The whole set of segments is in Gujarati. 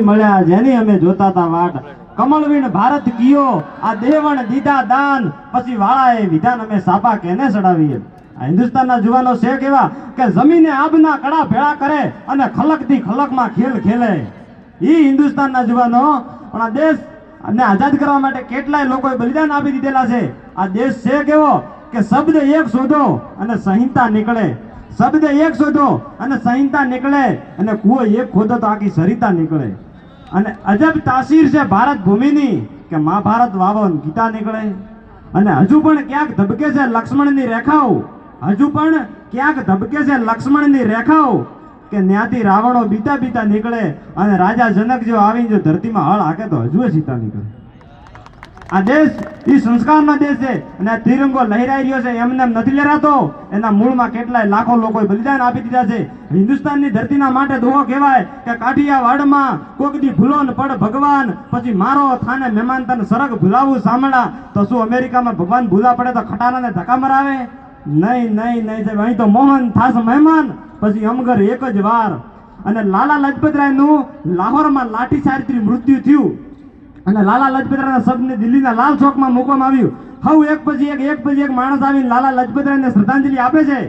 મળ્યા જેની અમે જોતા તા વાટ કમળવીણ ભારત કિયો આ દેવણ દીધા દાન પછી વાળાએ વિધાન અમે સાપા કેને ચડાવીએ આ હિન્દુસ્તાનના જુવાનો છે કેવા કે જમીને આબના કડા ભેળા કરે અને ખલકથી ખલકમાં ખેલ ખેલે ઈ હિન્દુસ્તાનના જુવાનો પણ આ દેશ અને આઝાદ કરવા માટે કેટલાય લોકોએ બલિદાન આપી દીધેલા છે આ દેશ છે કેવો કે શબ્દ એક શોધો અને સંહિતા નીકળે શબ્દ એક શોધો અને સંહિતા નીકળે અને કૂવો એક ખોદો તો આખી સરિતા નીકળે અને અજબ તાસીર છે ભારત ભૂમિની કે મહાભારત વાવો ને ગીતા નીકળે અને હજુ પણ ક્યાંક ધબકે છે લક્ષ્મણની રેખાઓ હજુ પણ ક્યાંક ધબકે છે લક્ષ્મણની રેખાઓ કે ન્યાથી રાવણો બીતા બીતા નીકળે અને રાજા જનક જો આવીને જો ધરતીમાં હળ હાકે તો હજુ સીતા નીકળે આ દેશ એ સંસ્કારનો દેશ છે અને આ તિરંગો લહેરાઈ રહ્યો છે એમને નથી લહેરાતો એના મૂળમાં કેટલાય લાખો લોકોએ બલિદાન આપી દીધા છે હિન્દુસ્તાનની ધરતીના માટે દુહો કહેવાય કે કાઠિયાવાડમાં કોક દી ભૂલો ને પડ ભગવાન પછી મારો થાને મહેમાન તને સરગ ભૂલાવું સાંભળા તો શું અમેરિકામાં ભગવાન ભૂલા પડે તો ખટારાને ધક્કા મરાવે નહીં નહીં નહીં સાહેબ અહીં તો મોહન થાસ મહેમાન પછી અમગર એક જ વાર અને લાલા લજપતરાયનું લાહોરમાં લાઠીચાર્જથી મૃત્યુ થયું અને લાલા લજપતરાયના શબને દિલ્હીના લાલ ચોકમાં મૂકવામાં આવ્યું હવે એક પછી એક માણસ આવીને લાલા લજપતરાયને શ્રદ્ધાંજલિ આપે છે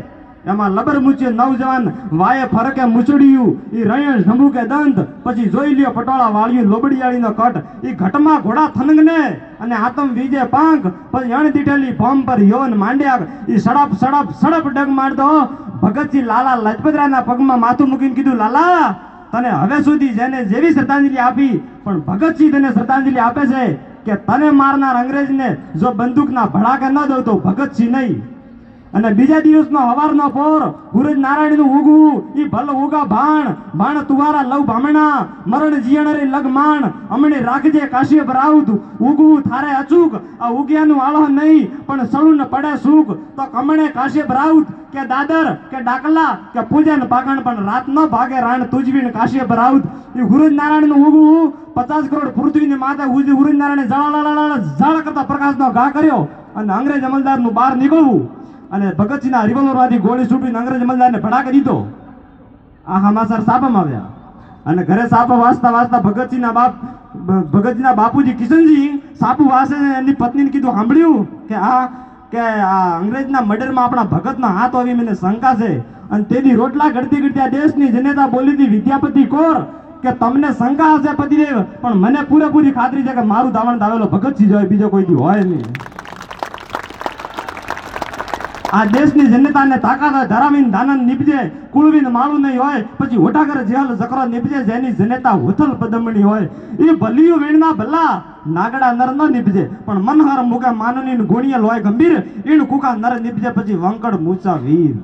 એમાં લબર મૂચ્યો નવજવાન વાયે ફરકે મૂચડ્યું ઈ રયણ ઢંબુકે દંત પછી જોઈ લ્યો પટોળા વાળ્યું લોબડિયાળીનો કટ ઈ ઘટમાં ઘોડા થનગને અને આતમ વિજે પાંખ પછી અણ દીઠેલી ફોર્મ પર યવન માંડ્યા ઈ સડપ સડપ સડપ ડગ મારતો ભગતસિંહ લાલા લજપતરાયના પગમાં માથું મૂકીને કીધું લાલા તને હવે સુધી જેને જેવી શ્રદ્ધાંજલિ આપી પણ ભગતસિંહ તને શ્રદ્ધાંજલિ આપે છે કે તને મારનાર અંગ્રેજને જો બંદૂકના ભડાકે ન દઉં તો ભગતસિંહ નહીં અને બીજા દિવસનો હવારનો પોર સૂરજ નારાયણનું ઉગવું ઈ ભલ ઉગા ભાણ તુવારા લવ ભામણા મરણ જીયણરી લગમાણ અમણી રાખજે કાશ્યપ રાઉત ઉગવું થારે અચૂક આ ઉગ્યાનું આળો નહીં પણ સળું ન પડે સુખ તો કમણે કાશ્યપ રાઉત કે દાદર કે ડાકલા કે પૂજન પાગણ પણ રાત ન ભાગે રાણ તુજવીન કાશ્યપ રાઉત ઈ સૂરજ નારાયણનું ઉગવું 50 કરોડ પૃથ્વીની માથે સૂરજ નારાયણે ઝાળ કરતા પ્રકાશનો ઘા કર્યો અને અંગ્રેજ અમલદારનું બહાર નીકળવું અને ભગતસિંહના રિવોલ્વરમાંથી ગોળી છૂટીને અંગ્રેજ અમલદારને ભડાકે દીધો આ હમાસર સાપમાં આવ્યા અને ઘરે સાપો વાંચતા ભગતસિંહના બાપુજી કિશનજી સાપુ વાસે એની પત્નીને કીધું સાંભળ્યું કે આ અંગ્રેજના મર્ડરમાં આપણા ભગતનો હાથ આવી મને શંકા છે અને તેની રોટલા ઘડતી આ દેશની જનતા બોલી હતી વિદ્યાપતિ કોર કે તમને શંકા હશે પતિદેવ પણ મને પૂરેપૂરી ખાતરી છે કે મારું દાવણ દાવેલો ભગતસિંહ જ હોય બીજો કોઈ દી હોય નહીં આ દેશની જનતાને તાકાત ધરાવીને દાનન નીપજે કુળવીને માળું નહીં હોય પછી હોટાગર જેલ જકરો નીપજે જેની જનતા હોથલ પદમણી હોય એ ભલિયું વીણના ભલા નાગડા નર ન નીપજે પણ મનહર મુકે માનની ગુણિયલ હોય ગંભીર ઈણ કુકા નર નીપજે પછી વંકડ મૂચા વીર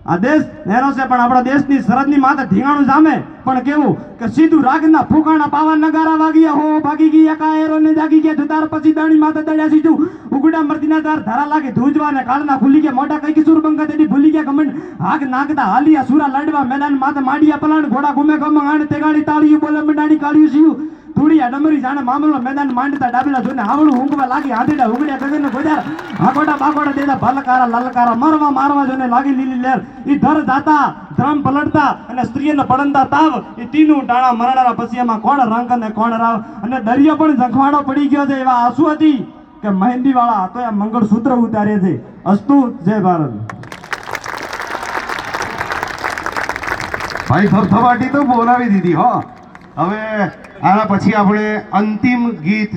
આ દેશ નેરો છે પણ આપણા દેશની સરહદની માથે ધીંગાણું જામે પણ કેવું કે સીધું રાગના ફૂકાણા પાવા નગારા વાગ્યા હો ભાગી ગઈ એકાએરો ને જાગી ગયા જુદાર પછી દાણી માથે દળ્યા સીધું ઉગડા મરદીના દાર ધારા લાગે ધૂજવા ને કાળના ખુલી ગયા મોટા કઈ કિશોર બંગા તેડી ભૂલી ગયા ગમંડ હાક નાગતા હાલિયા સુરા લડવા મેદાન માથે માડિયા પલાણ ઘોડા ઘુમે ગમ આણ તેગાડી તાળીયું બોલે મંડાણી કાળ્યું સીયું ધૂળિયા ડમરી જાણે મામલો મેદાન માંડતા ડાબેલા જોઈને આવળું ઊંઘવા લાગી આંધેડા ઉગડ્યા ગગન ગોજાર હાકોટા બાકોટા દેતા ભલકારા લલકારા મારવા જોઈને લાગી લીલી લેર ઈ ધર જાતા ધ્રમ પલટતા અને સ્ત્રીને પડંતા તાવ ઈ તીનું ટાણા મરડારા પછી એમાં કોણ રંગ અને કોણ રાવ અને દરિયો પણ ઝંખવાડો પડી ગયો છે એવા આંસુ હતી કે મહેંદી વાળા હતો એ મંગળસૂત્ર ઉતારે છે અસ્તુ જય ભારત ભાઈ થરથવાટી તો બોલાવી દીધી હો હવે આના પછી આપણે અંતિમ ગીત